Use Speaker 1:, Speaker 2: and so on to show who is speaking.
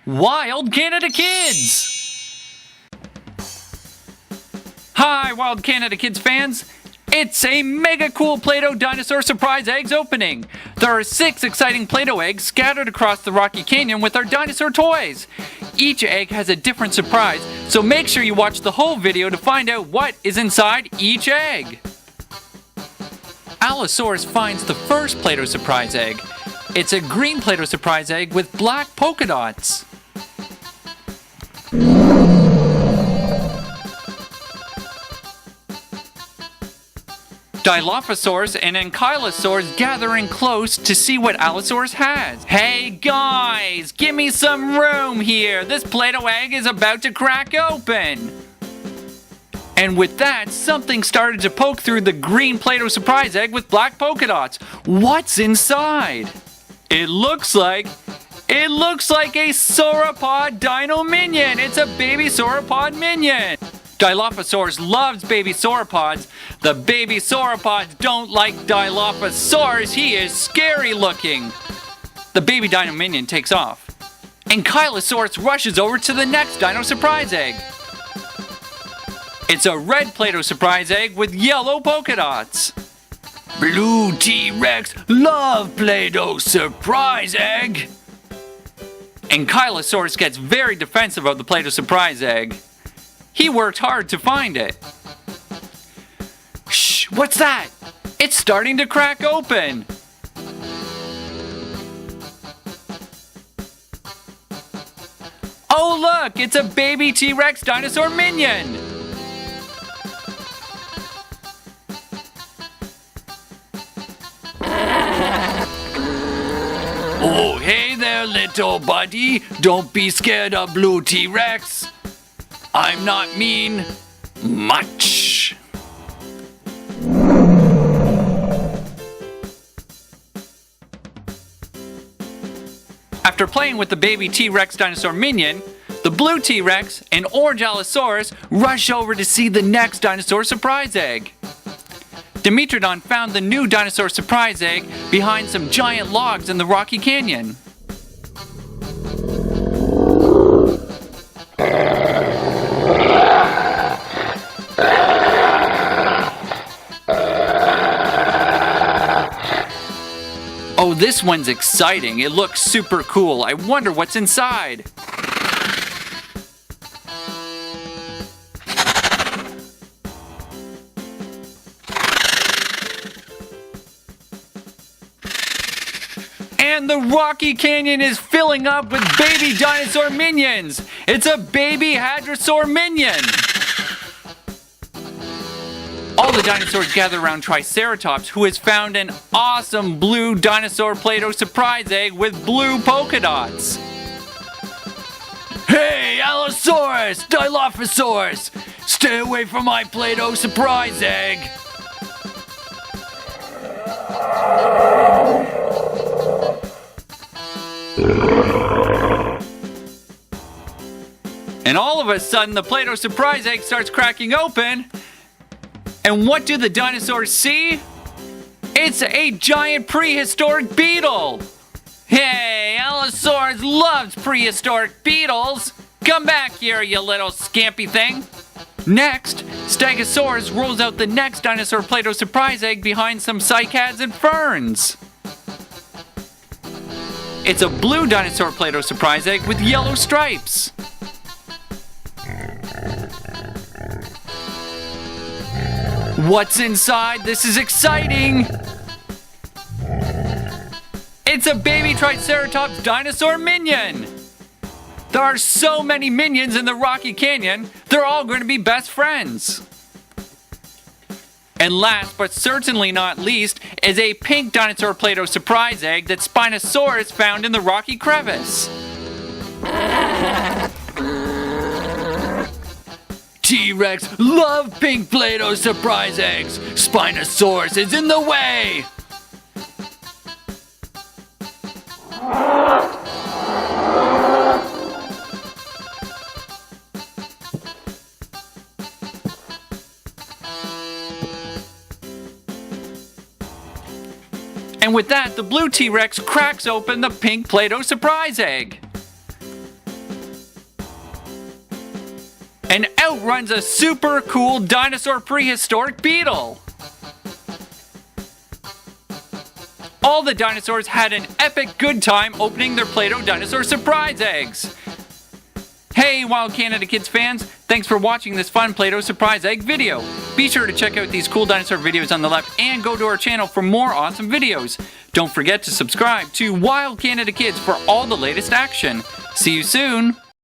Speaker 1: Wild Canada Kids! Hi, Wild Canada Kids fans! It's a mega cool Play-Doh Dinosaur Surprise Eggs opening! There are 6 exciting Play-Doh eggs scattered across the Rocky Canyon with our dinosaur toys! Each egg has a different surprise, so make sure you watch the whole video to find out what is inside each egg! Allosaurus finds the first Play-Doh Surprise Egg. It's a green Play-Doh Surprise Egg with black polka dots. Dilophosaurus and Ankylosaurus gather in close to see what Allosaurus has. Hey guys, give me some room here. This Play-Doh egg is about to crack open. And with that, something started to poke through the green Play-Doh Surprise Egg with black polka dots. What's inside? It looks like a sauropod dino minion. It's a baby sauropod minion. Dilophosaurus loves baby sauropods. The baby sauropods don't like Dilophosaurus. He is scary looking. The baby dino minion takes off. Ankylosaurus rushes over to the next dino surprise egg. It's a red Play-Doh surprise egg with yellow polka dots. Blue T-Rex love Play-Doh surprise egg. Ankylosaurus gets very defensive of the Play-Doh surprise egg. He worked hard to find it. Shh, what's that? It's starting to crack open. Oh look, it's a baby T-Rex dinosaur minion. Oh, hey there, little buddy. Don't be scared of blue T-Rex. I'm not mean much. After playing with the baby T-Rex dinosaur minion, the blue T-Rex and orange Allosaurus rush over to see the next dinosaur surprise egg. Dimetrodon found the new dinosaur surprise egg behind some giant logs in the Rocky Canyon. Oh, this one's exciting. It looks super cool. I wonder what's inside. And the Rocky Canyon is filling up with baby dinosaur minions. It's a baby hadrosaur minion. All the dinosaurs gather around Triceratops, who has found an awesome blue dinosaur Play-Doh surprise egg with blue polka dots. Hey, Allosaurus, Dilophosaurus, stay away from my Play-Doh surprise egg. And all of a sudden, the Play-Doh surprise egg starts cracking open. And what do the dinosaurs see? It's a giant prehistoric beetle! Hey, Allosaurus loves prehistoric beetles! Come back here, you little scampy thing! Next, Stegosaurus rolls out the next dinosaur Play-Doh surprise egg behind some cycads and ferns. It's a blue dinosaur Play-Doh surprise egg with yellow stripes. What's inside? This is exciting! It's a baby Triceratops dinosaur minion! There are so many minions in the Rocky Canyon, they're all going to be best friends. And last but certainly not least is a pink dinosaur Play-Doh surprise egg that Spinosaurus found in the Rocky crevice. T-Rex love pink Play-Doh surprise eggs. Spinosaurus is in the way. And with that, the blue T-Rex cracks open the pink Play-Doh surprise egg. and outruns a super cool dinosaur prehistoric beetle. All the dinosaurs had an epic good time opening their Play-Doh dinosaur surprise eggs. Hey Wild Canada Kids fans, thanks for watching this fun Play-Doh surprise egg video. Be sure to check out these cool dinosaur videos on the left and go to our channel for more awesome videos. Don't forget to subscribe to Wild Canada Kids for all the latest action. See you soon!